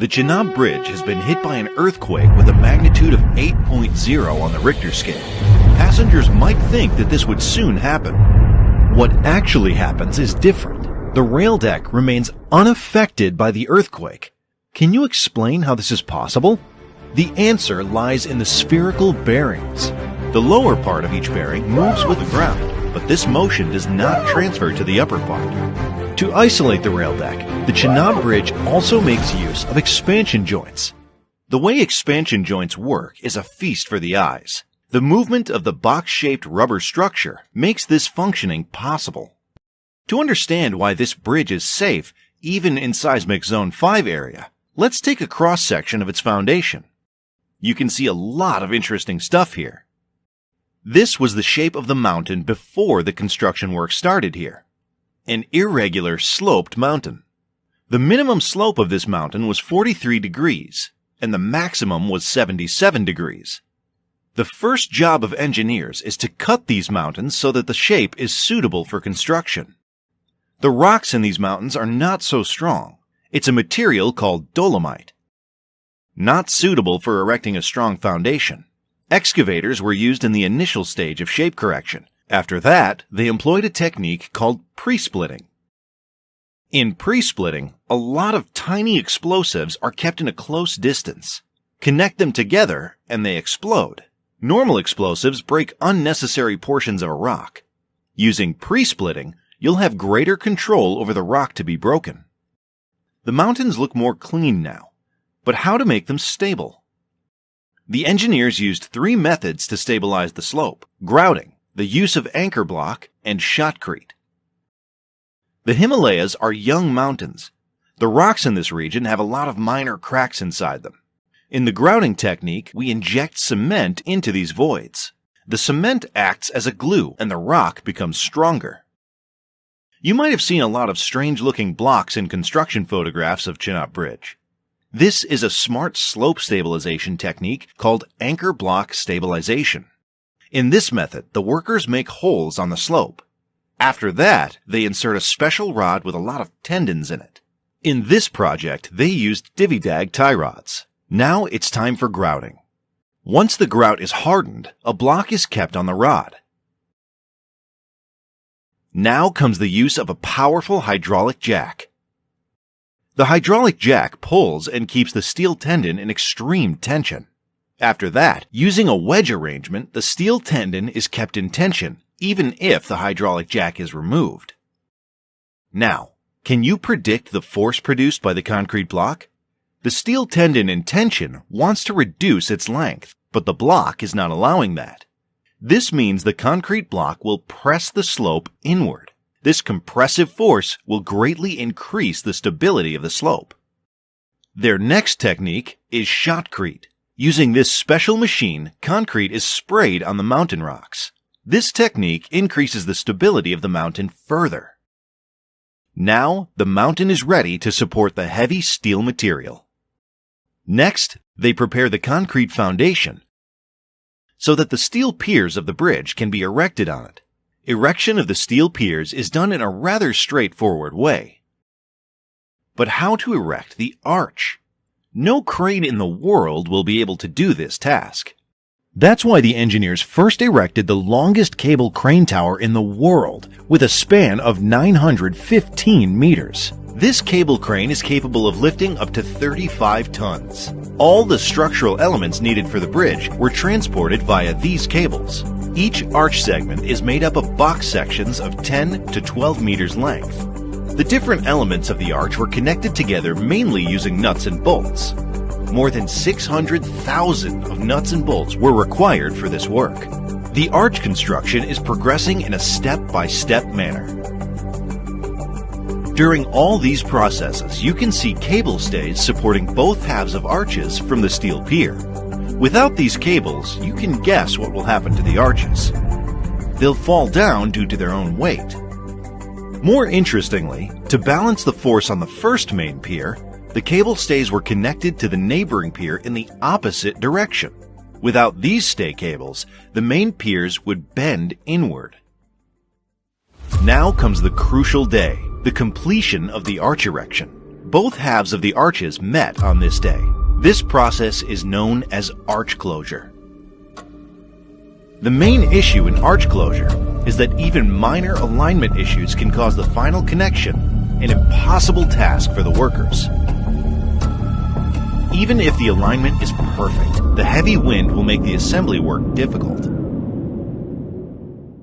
The Chenab Bridge has been hit by an earthquake with a magnitude of 8.0 on the Richter scale. Passengers might think that this would soon happen. What actually happens is different. The rail deck remains unaffected by the earthquake. Can you explain how this is possible? The answer lies in the spherical bearings. The lower part of each bearing moves with the ground, but this motion does not transfer to the upper part. To isolate the rail deck, the Chenab Bridge also makes use of expansion joints. The way expansion joints work is a feast for the eyes. The movement of the box-shaped rubber structure makes this functioning possible. To understand why this bridge is safe, even in seismic zone 5 area, let's take a cross-section of its foundation. You can see a lot of interesting stuff here. This was the shape of the mountain before the construction work started here. An irregular sloped mountain. The minimum slope of this mountain was 43 degrees, and the maximum was 77 degrees. The first job of engineers is to cut these mountains so that the shape is suitable for construction. The rocks in these mountains are not so strong. It's a material called dolomite. Not suitable for erecting a strong foundation. Excavators were used in the initial stage of shape correction. After that, they employed a technique called pre-splitting. In pre-splitting, a lot of tiny explosives are kept in a close distance. Connect them together, and they explode. Normal explosives break unnecessary portions of a rock. Using pre-splitting, you'll have greater control over the rock to be broken. The mountains look more clean now, but how to make them stable? The engineers used 3 methods to stabilize the slope: grouting, the use of anchor block, and shotcrete. The Himalayas are young mountains. The rocks in this region have a lot of minor cracks inside them. In the grouting technique, we inject cement into these voids. The cement acts as a glue, and the rock becomes stronger. You might have seen a lot of strange-looking blocks in construction photographs of Chenab Bridge. This is a smart slope stabilization technique called anchor block stabilization. In this method, the workers make holes on the slope. After that, they insert a special rod with a lot of tendons in it. In this project, they used divvy-dag tie rods. Now it's time for grouting. Once the grout is hardened, a block is kept on the rod. Now comes the use of a powerful hydraulic jack. The hydraulic jack pulls and keeps the steel tendon in extreme tension. After that, using a wedge arrangement, the steel tendon is kept in tension, even if the hydraulic jack is removed. Now, can you predict the force produced by the concrete block? The steel tendon in tension wants to reduce its length, but the block is not allowing that. This means the concrete block will press the slope inward. This compressive force will greatly increase the stability of the slope. Their next technique is shotcrete. Using this special machine, concrete is sprayed on the mountain rocks. This technique increases the stability of the mountain further. Now, the mountain is ready to support the heavy steel material. Next, they prepare the concrete foundation so that the steel piers of the bridge can be erected on it. Erection of the steel piers is done in a rather straightforward way. But how to erect the arch? No crane in the world will be able to do this task. That's why the engineers first erected the longest cable crane tower in the world, with a span of 915 meters. This cable crane is capable of lifting up to 35 tons. All the structural elements needed for the bridge were transported via these cables. Each arch segment is made up of box sections of 10 to 12 meters length. The different elements of the arch were connected together mainly using nuts and bolts. More than 600,000 of nuts and bolts were required for this work. The arch construction is progressing in a step-by-step manner. During all these processes, you can see cable stays supporting both halves of arches from the steel pier. Without these cables, you can guess what will happen to the arches. They'll fall down due to their own weight. More interestingly, to balance the force on the first main pier, the cable stays were connected to the neighboring pier in the opposite direction. Without these stay cables, the main piers would bend inward. Now comes the crucial day, the completion of the arch erection. Both halves of the arches met on this day. This process is known as arch closure. The main issue in arch closure is that even minor alignment issues can cause the final connection an impossible task for the workers. Even if the alignment is perfect, the heavy wind will make the assembly work difficult.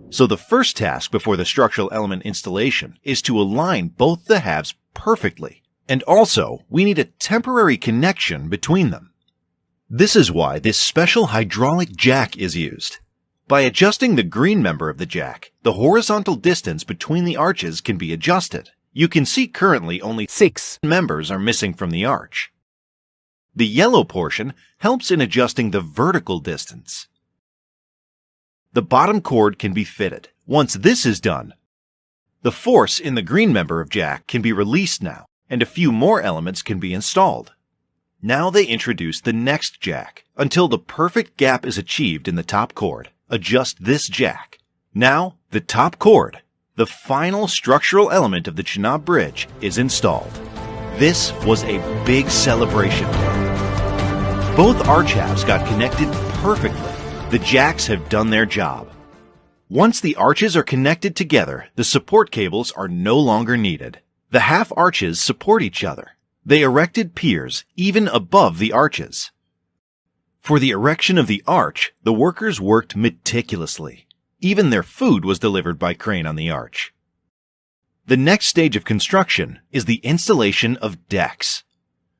So the first task before the structural element installation is to align both the halves perfectly. And also, we need a temporary connection between them. This is why this special hydraulic jack is used. By adjusting the green member of the jack, the horizontal distance between the arches can be adjusted. You can see currently only 6 members are missing from the arch. The yellow portion helps in adjusting the vertical distance. The bottom cord can be fitted. Once this is done, the force in the green member of jack can be released now, and a few more elements can be installed. Now they introduce the next jack. Until the perfect gap is achieved in the top cord, adjust this jack. Now, the top cord, the final structural element of the Chenab Bridge, is installed. This was a big celebration day. Both arch halves got connected perfectly. The jacks have done their job. Once the arches are connected together, the support cables are no longer needed. The half arches support each other. They erected piers even above the arches. For the erection of the arch, the workers worked meticulously. Even their food was delivered by crane on the arch. The next stage of construction is the installation of decks.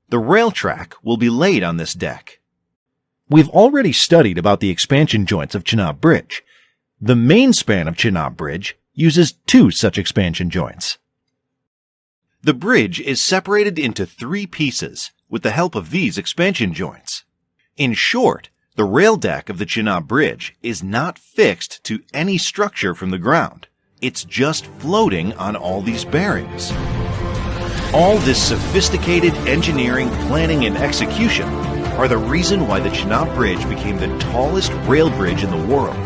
The rail track will be laid on this deck. We've already studied about the expansion joints of Chenab Bridge. The main span of Chenab Bridge uses 2 such expansion joints. The bridge is separated into 3 pieces with the help of these expansion joints. In short, the rail deck of the Chenab Bridge is not fixed to any structure from the ground. It's just floating on all these bearings. All this sophisticated engineering, planning, and execution are the reason why the Chenab Bridge became the tallest rail bridge in the world.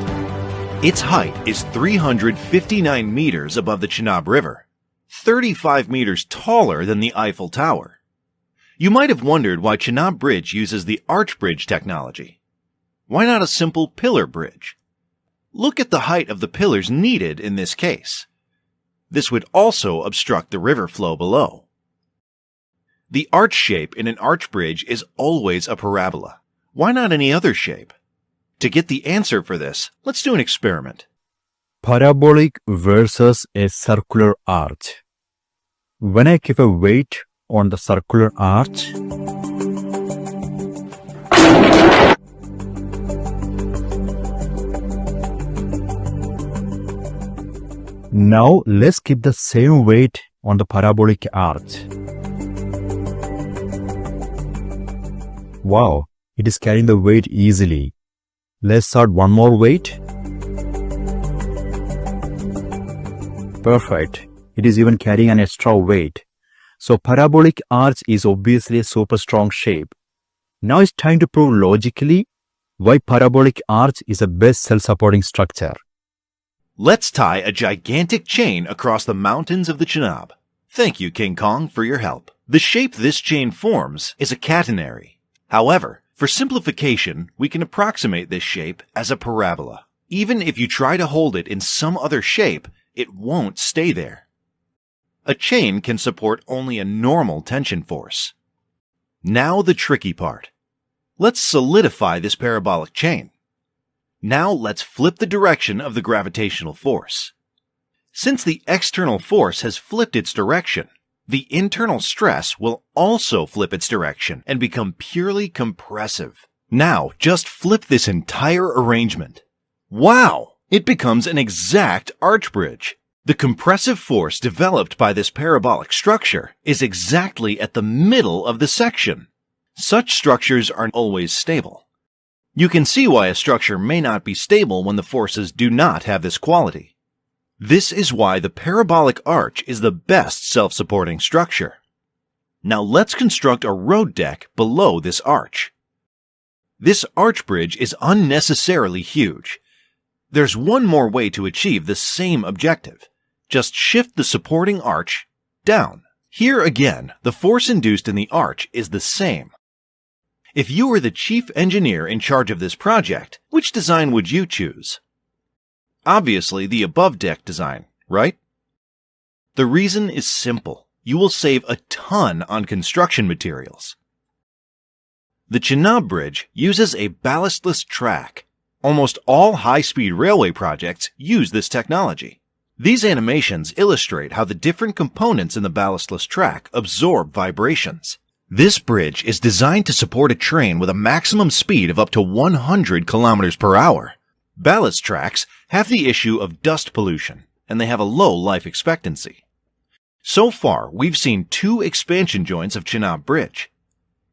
Its height is 359 meters above the Chenab River, 35 meters taller than the Eiffel Tower. You might have wondered why Chenab Bridge uses the arch bridge technology. Why not a simple pillar bridge? Look at the height of the pillars needed in this case. This would also obstruct the river flow below. The arch shape in an arch bridge is always a parabola. Why not any other shape? To get the answer for this, let's do an experiment. Parabolic versus a circular arch. When I keep a weight on the circular arch, now let's keep the same weight on the parabolic arch. Wow, it is carrying the weight easily. Let's add one more weight. Perfect. It is even carrying an extra weight. So parabolic arch is obviously a super strong shape. Now it's time to prove logically why parabolic arch is the best self-supporting structure. Let's tie a gigantic chain across the mountains of the Chenab. Thank you, King Kong, for your help. The shape this chain forms is a catenary. However, for simplification, we can approximate this shape as a parabola. Even if you try to hold it in some other shape, it won't stay there. A chain can support only a normal tension force. Now the tricky part. Let's solidify this parabolic chain. Now let's flip the direction of the gravitational force. Since the external force has flipped its direction, the internal stress will also flip its direction and become purely compressive. Now just flip this entire arrangement. Wow! It becomes an exact arch bridge. The compressive force developed by this parabolic structure is exactly at the middle of the section. Such structures aren't always stable. You can see why a structure may not be stable when the forces do not have this quality. This is why the parabolic arch is the best self-supporting structure. Now let's construct a road deck below this arch. This arch bridge is unnecessarily huge. There's one more way to achieve the same objective. Just shift the supporting arch down. Here again, the force induced in the arch is the same. If you were the chief engineer in charge of this project, which design would you choose? Obviously, the above-deck design, right? The reason is simple. You will save a ton on construction materials. The Chenab Bridge uses a ballastless track. Almost all high-speed railway projects use this technology. These animations illustrate how the different components in the ballastless track absorb vibrations. This bridge is designed to support a train with a maximum speed of up to 100 kilometers per hour. Ballast tracks have the issue of dust pollution, and they have a low life expectancy. So far, we've seen 2 expansion joints of Chenab Bridge.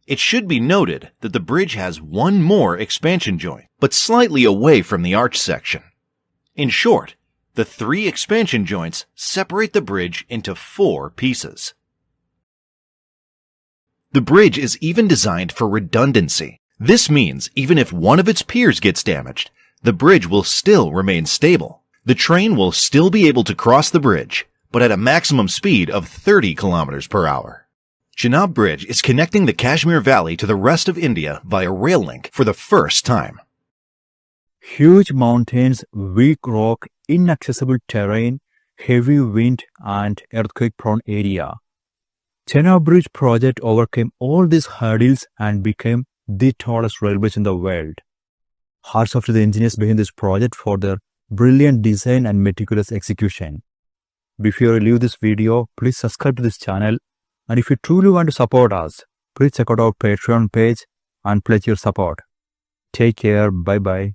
It should be noted that the bridge has one more expansion joint, but slightly away from the arch section. In short, the 3 expansion joints separate the bridge into 4 pieces. The bridge is even designed for redundancy. This means even if one of its piers gets damaged, the bridge will still remain stable. The train will still be able to cross the bridge, but at a maximum speed of 30 kilometers per hour. Chenab Bridge is connecting the Kashmir Valley to the rest of India via rail link for the first time. Huge mountains, weak rock, inaccessible terrain, heavy wind, and earthquake-prone area. Chenab Bridge project overcame all these hurdles and became the tallest railways in the world. Hats off to the engineers behind this project for their brilliant design and meticulous execution. Before you leave this video, please subscribe to this channel, and if you truly want to support us, please check out our Patreon page and pledge your support. Take care. Bye-bye.